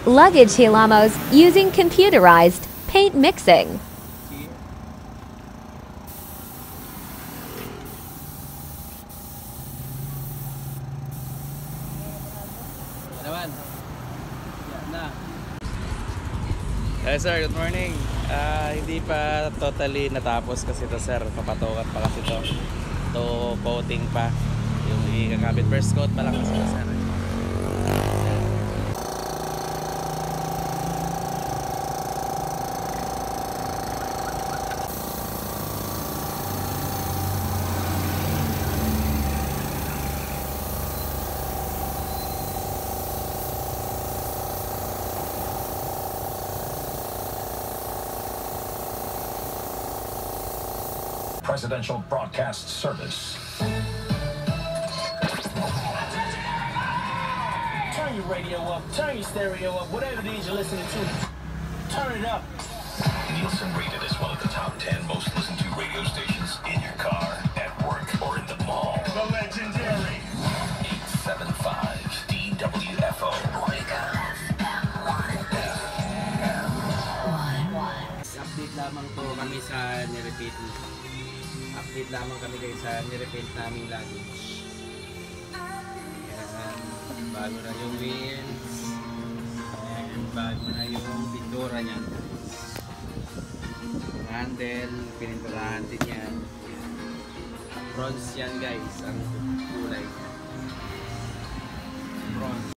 Luggage hilamos using computerized paint mixing. Hey sir, good morning. Hindi pa totally natapos kasi ito sir, papatukan pa kasi ito. Ito coating pa. Yung ikakabit first coat pa lang kasi ito sir. Presidential Broadcast Service. Turn your radio up, turn your stereo up, whatever it is you're listening to. Turn it up. Nielsen rated as one of the top 10 most listened to radio stations in your car, at work, or in the mall. The legendary 875 DWFO. Update lamang po kami sa nirepeat. Update lamang kami guys sa nirepaint namin luggage. Ayan, bago na yung wheels. Ayan, bago na yung pintura niyan. Yung handle, pininturahan din yan. Bronze yan guys, ang kulay niya. Bronze.